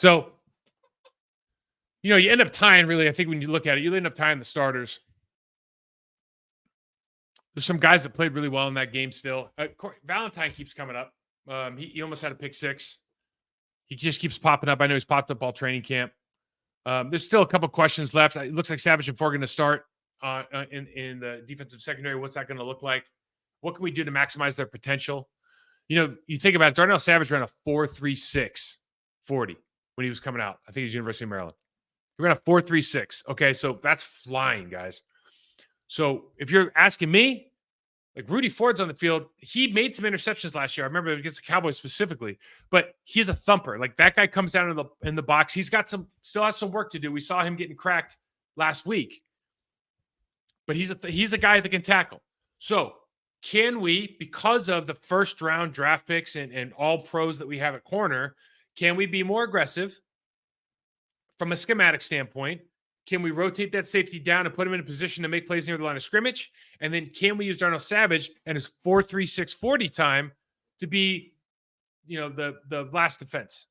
So, you end up tying really, I think when you look at it, you end up tying the starters. There's some guys that played really well in that game still. Valentine keeps coming up. He almost had a pick six. He just keeps popping up. I know he's popped up all training camp. There's still a couple questions left. It looks like Savage and Ford going to start in the defensive secondary. What's that going to look like? What can we do to maximize their potential? You think about it, Darnell Savage ran a 4.36 40 when he was coming out. I think he was University of Maryland. He ran a 4.36. Okay, so that's flying, guys. So if you're asking me, like Rudy Ford's on the field, he made some interceptions last year. I remember against the Cowboys specifically, but he's a thumper. Like that guy comes down in the box. He's got still has some work to do. We saw him getting cracked last week, but he's a guy that can tackle. So can we, because of the first round draft picks and all pros that we have at corner, can we be more aggressive from a schematic standpoint? Can we rotate that safety down and put him in a position to make plays near the line of scrimmage? And then can we use Darnell Savage and his 4.36 40 time to be, the last defense,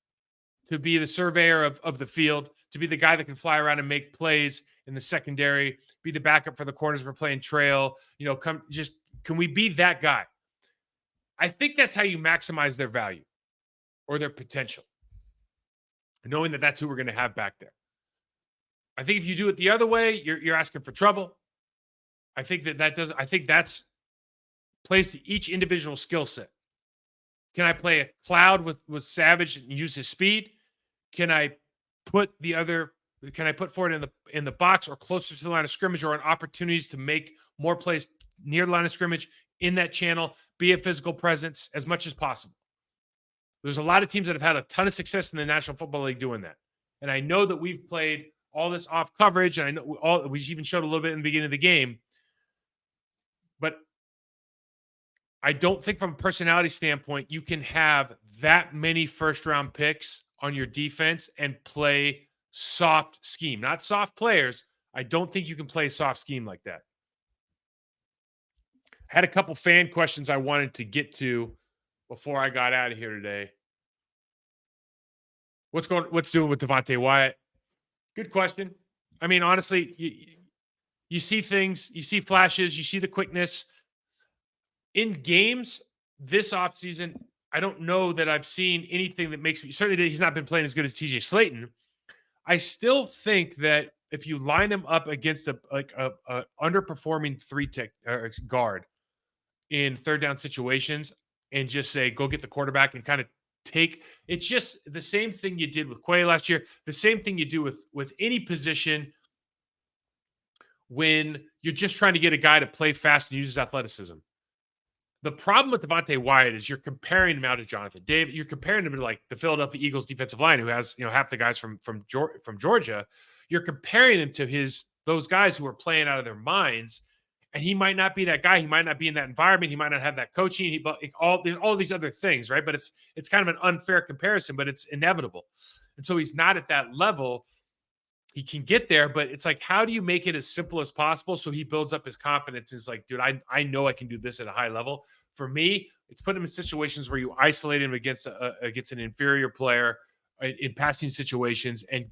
to be the surveyor of the field, to be the guy that can fly around and make plays in the secondary, be the backup for the corners if we're playing trail, can we be that guy? I think that's how you maximize their value or their potential, knowing that that's who we're going to have back there. I think if you do it the other way, you're asking for trouble. I think that's plays to each individual skill set. Can I play a cloud with Savage and use his speed? Can I put Ford in the box or closer to the line of scrimmage or on opportunities to make more plays near the line of scrimmage in that channel, be a physical presence as much as possible? There's a lot of teams that have had a ton of success in the National Football League doing that. And I know that we've played all this off coverage, and I know we even showed a little bit in the beginning of the game. But I don't think from a personality standpoint, you can have that many first-round picks on your defense and play soft scheme. Not soft players. I don't think you can play soft scheme like that. I had a couple fan questions I wanted to get to before I got out of here today. What's doing with Devonte Wyatt? Good question. I mean, honestly, you see things, you see flashes, you see the quickness. In games this offseason, I don't know that I've seen anything that makes me, certainly he's not been playing as good as TJ Slayton. I still think that if you line him up against a underperforming three-tech guard in third down situations and just say, go get the quarterback and kind of it's just the same thing you did with Quay last year, the same thing you do with any position when you're just trying to get a guy to play fast and use his athleticism. The problem with Devonte Wyatt is you're comparing him out to Jonathan David. You're comparing him to like the Philadelphia Eagles defensive line, who has half the guys from Georgia. You're comparing him to those guys who are playing out of their minds. And he might not be that guy. He might not be in that environment. He might not have that coaching. There's all these other things, right? But it's kind of an unfair comparison, but it's inevitable. And so he's not at that level. He can get there, but it's like, how do you make it as simple as possible so he builds up his confidence? Is like, dude, I know I can do this at a high level. For me, it's putting him in situations where you isolate him against an inferior player in passing situations and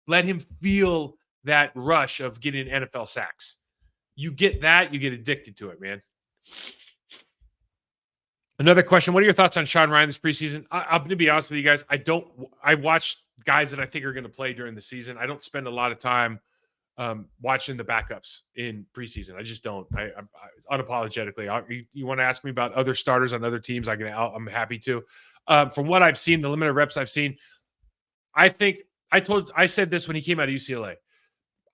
let him feel that rush of getting NFL sacks. You get that, you get addicted to it, man. Another question. What are your thoughts on Sean Ryan this preseason? I'm going to be honest with you guys. I watch guys that I think are going to play during the season. I don't spend a lot of time watching the backups in preseason. I just don't. I unapologetically. You want to ask me about other starters on other teams? I'm happy to. From what I've seen, the limited reps I've seen, I think I said this when he came out of UCLA.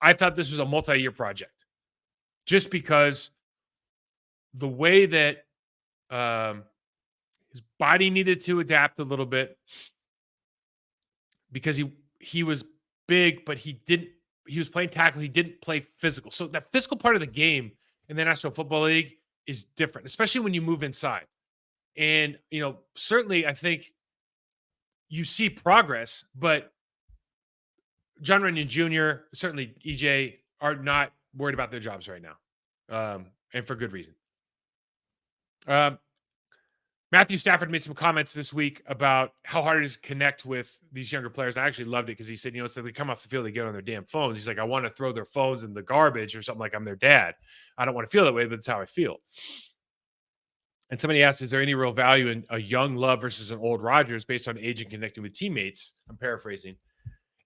I thought this was a multi-year project. Just because the way that his body needed to adapt a little bit, because he was big, but he was playing tackle. He didn't play physical. So that physical part of the game in the National Football League is different, especially when you move inside. And, certainly I think you see progress, but John Runyon Jr., certainly EJ, are not worried about their jobs right now, and for good reason. Matthew Stafford made some comments this week about how hard it is to connect with these younger players. I actually loved it because he said, so they come off the field, they get on their damn phones. He's like, I want to throw their phones in the garbage or something like I'm their dad. I don't want to feel that way, but it's how I feel. And somebody asked, is there any real value in a young Love versus an old Rodgers based on age and connecting with teammates? I'm paraphrasing.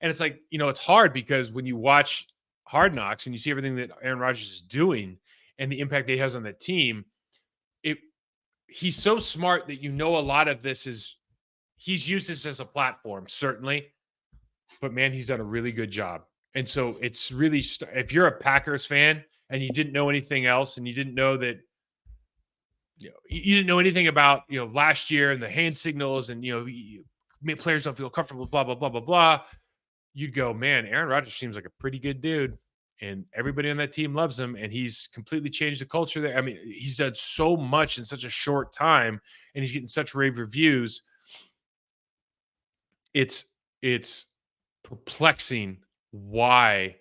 And it's like, it's hard because when you watch Hard Knocks and you see everything that Aaron Rodgers is doing and the impact that he has on the team, he's so smart that a lot of this is he's used this as a platform, certainly, but man, he's done a really good job. And so it's really, if you're a Packers fan and you didn't know anything else and you didn't know that, you didn't know anything about, last year and the hand signals and, players don't feel comfortable, blah, blah, blah, blah, blah. You'd go, man, Aaron Rodgers seems like a pretty good dude. And everybody on that team loves him. And he's completely changed the culture there. I mean, he's done so much in such a short time and he's getting such rave reviews. It's perplexing why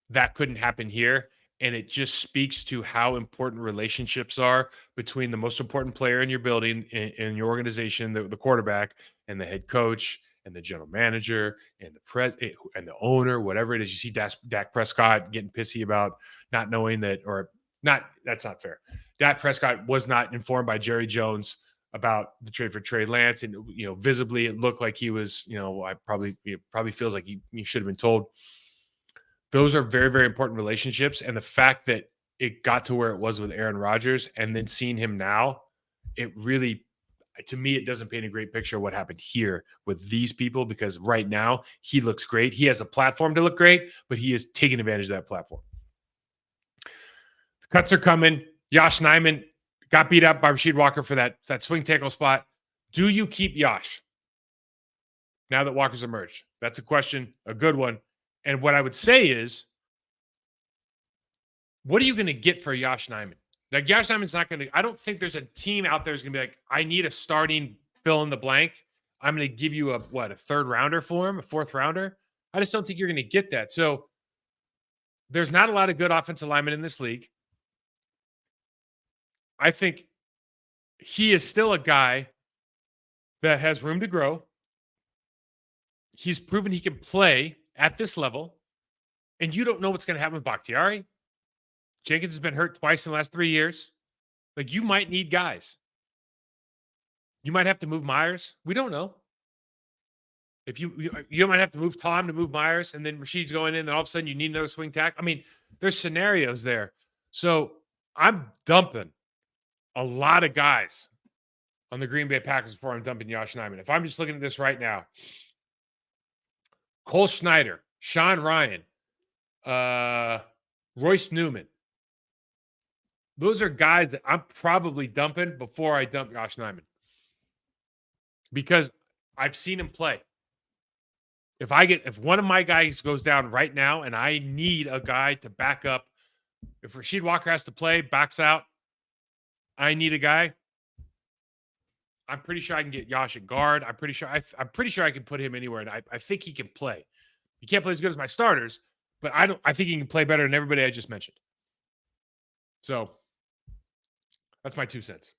that couldn't happen here. And it just speaks to how important relationships are between the most important player in your building, in your organization, the quarterback, and the head coach, and the general manager, and and the owner, whatever it is. You see Dak Prescott getting pissy about not knowing that, or not. That's not fair. Dak Prescott was not informed by Jerry Jones about the trade for Trey Lance, and visibly it looked like he was. I probably feels like he should have been told. Those are very, very important relationships. And the fact that it got to where it was with Aaron Rodgers and then seeing him now, it really, to me, it doesn't paint a great picture of what happened here with these people, because right now he looks great. He has a platform to look great, but he is taking advantage of that platform. The cuts are coming. Josh Nyman got beat up by Rasheed Walker for that swing tackle spot. Do you keep Josh now that Walker's emerged? That's a question, a good one. And what I would say is, what are you going to get for Josh Nyman? Like, Josh Nyman's not going to, I don't think there's a team out there who's going to be like, I need a starting fill in the blank. I'm going to give you a third rounder for him, a fourth rounder. I just don't think you're going to get that. So there's not a lot of good offensive linemen in this league. I think he is still a guy that has room to grow. He's proven he can play at this level, and you don't know what's going to happen with Bakhtiari. Jenkins has been hurt twice in the last 3 years. Like, you might need guys. You might have to move Myers. We don't know. If you might have to move Tom to move Myers, and then Rasheed's going in, then all of a sudden you need another swing tackle. I mean, there's scenarios there. So I'm dumping a lot of guys on the Green Bay Packers before I'm dumping Josh Nyman. If I'm just looking at this right now, Cole Schneider, Sean Ryan, Royce Newman. Those are guys that I'm probably dumping before I dump Josh Nyman, because I've seen him play. If one of my guys goes down right now and I need a guy to back up, if Rasheed Walker has to play, backs out, I need a guy. I'm pretty sure I can get Josh at guard. I'm pretty sure I can put him anywhere, and I think he can play. He can't play as good as my starters, but I think he can play better than everybody I just mentioned. So that's my 2 cents.